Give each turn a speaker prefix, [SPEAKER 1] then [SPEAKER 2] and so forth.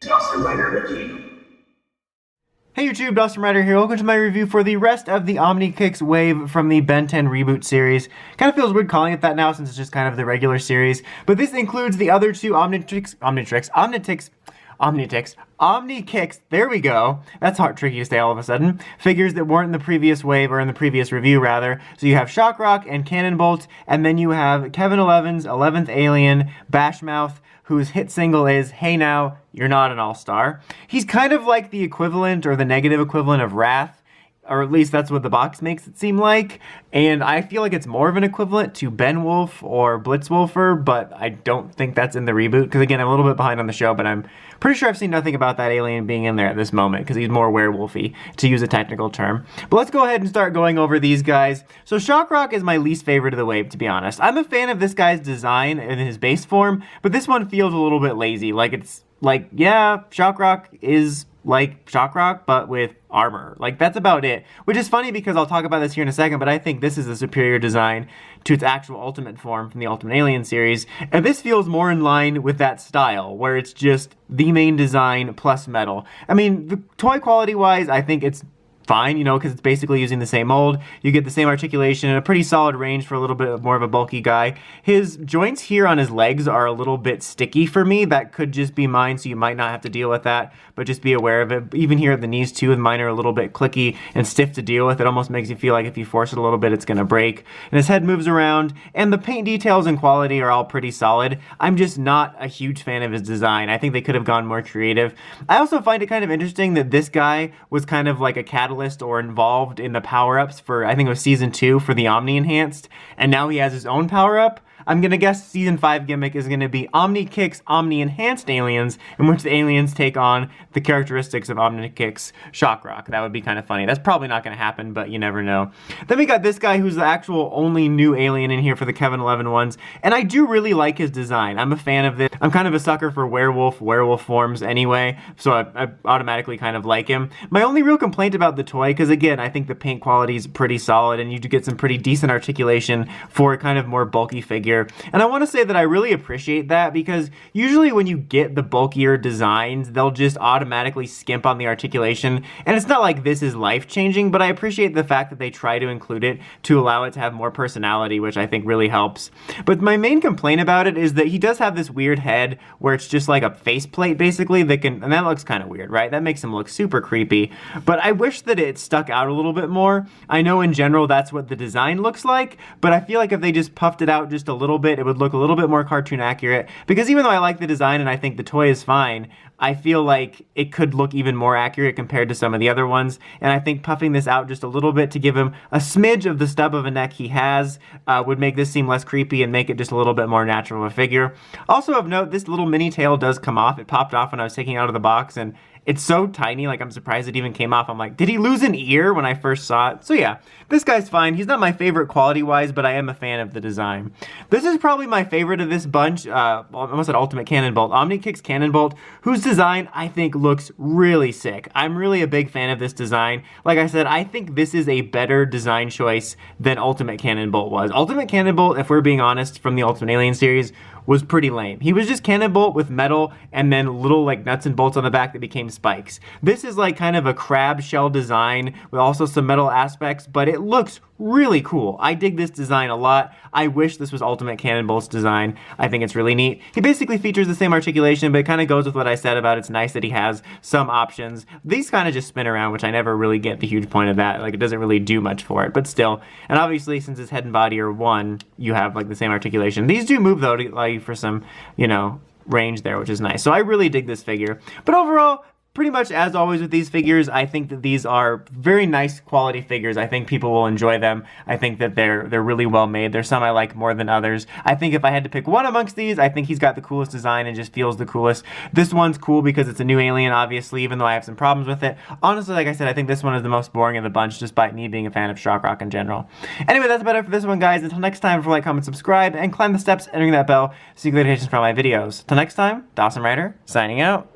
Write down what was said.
[SPEAKER 1] Dawson Rider review.
[SPEAKER 2] Hey YouTube, Dawson Rider here. Welcome to my review for the rest of the Omni-Kix wave from the Ben 10 reboot series. Kind of feels weird calling it that now since it's just kind of the regular series, but this includes the other two Omnitrix, there we go. That's hard, tricky to say all of a sudden. Figures that weren't in the previous wave, or in the previous review rather. So you have Shock Rock and Cannonbolt, and then you have Kevin 11's 11th Alien Bashmouth, whose hit single is Hey Now, You're Not an All-Star. He's kind of like the equivalent, or the negative equivalent of Wrath, or at least that's what the box makes it seem like, and I feel like it's more of an equivalent to Ben Wolf or Blitzwolfer, but I don't think that's in the reboot, because again, I'm a little bit behind on the show, but I'm pretty sure I've seen nothing about that alien being in there at this moment, because he's more werewolfy, to use a technical term. But let's go ahead and start going over these guys. So Shock Rock is my least favorite of the wave, to be honest. I'm a fan of this guy's design in his base form, but this one feels a little bit lazy. Like, it's like, yeah, Shock Rock is like Shock Rock, but with armor. Like, that's about it. Which is funny because I'll talk about this here in a second, but I think this is a superior design to its actual Ultimate form from the Ultimate Alien series. And this feels more in line with that style, where it's just the main design plus metal. I mean, the toy quality-wise, I think it's fine, you know, because it's basically using the same mold. You get the same articulation and a pretty solid range for a little bit more of a bulky guy. His joints here on his legs are a little bit sticky for me. That could just be mine, so you might not have to deal with that, but just be aware of it. Even here at the knees too, mine are a little bit clicky and stiff to deal with. It almost makes you feel like if you force it a little bit, it's gonna break. And his head moves around, and the paint details and quality are all pretty solid. I'm just not a huge fan of his design. I think they could have gone more creative. I also find it kind of interesting that this guy was kind of like a catalyst or involved in the power-ups for, I think it was season 2 for the Omni Enhanced, and now he has his own power-up. I'm gonna guess season 5 gimmick is gonna be Omni-Kix Omni Enhanced aliens, in which the aliens take on the characteristics of Omni-Kix Shock Rock. That would be kind of funny. That's probably not gonna happen, but you never know. Then we got this guy who's the actual only new alien in here for the Kevin 11 ones, and I do really like his design. I'm a fan of this. I'm kind of a sucker for werewolf forms anyway, so I automatically kind of like him. My only real complaint about the toy, because again, I think the paint quality is pretty solid, and you do get some pretty decent articulation for a kind of more bulky figure. And I want to say that I really appreciate that, because usually when you get the bulkier designs, they'll just automatically skimp on the articulation, and it's not like this is life-changing, but I appreciate the fact that they try to include it to allow it to have more personality, which I think really helps. But my main complaint about it is that he does have this weird head where it's just like a faceplate basically that can, and that looks kind of weird, right? That makes him look super creepy, but I wish that it stuck out a little bit more. I know in general that's what the design looks like, but I feel like if they just puffed it out just a little bit, it would look a little bit more cartoon accurate, because even though I like the design and I think the toy is fine, I feel like it could look even more accurate compared to some of the other ones, and I think puffing this out just a little bit to give him a smidge of the stub of a neck he has would make this seem less creepy and make it just a little bit more natural of a figure. Also of note, this little mini tail does come off. It popped off when I was taking it out of the box, and it's so tiny, like I'm surprised it even came off. I'm like, did he lose an ear when I first saw it? So yeah, this guy's fine. He's not my favorite quality-wise, but I am a fan of the design. This is probably my favorite of this bunch, almost an Ultimate Cannonbolt, Omni-Kix Cannonbolt, whose design I think looks really sick. I'm really a big fan of this design. Like I said, I think this is a better design choice than Ultimate Cannonbolt was. Ultimate Cannonbolt, if we're being honest, from the Ultimate Alien series, was pretty lame. He was just Cannonbolt with metal and then little like nuts and bolts on the back that became spikes. This is like kind of a crab shell design with also some metal aspects, but it looks really cool. I dig this design a lot. I wish this was Ultimate Cannonbolt's design. I think it's really neat. He basically features the same articulation, but it kind of goes with what I said about it's nice that he has some options. These kind of just spin around, which I never really get the huge point of that. Like, it doesn't really do much for it, but still. And obviously, since his head and body are one, you have like the same articulation. These do move though to allow you for some, you know, range there, which is nice. So I really dig this figure. But overall, pretty much as always with these figures, I think that these are very nice quality figures. I think people will enjoy them. I think that they're really well made. There's some I like more than others. I think if I had to pick one amongst these, I think he's got the coolest design and just feels the coolest. This one's cool because it's a new alien, obviously, even though I have some problems with it. Honestly, like I said, I think this one is the most boring of the bunch, despite me being a fan of Shock Rock in general. Anyway, that's about it for this one, guys. Until next time, like, comment, subscribe, and climb the steps and ring that bell so you get notifications from my videos. Till next time, Dawson Rider, signing out.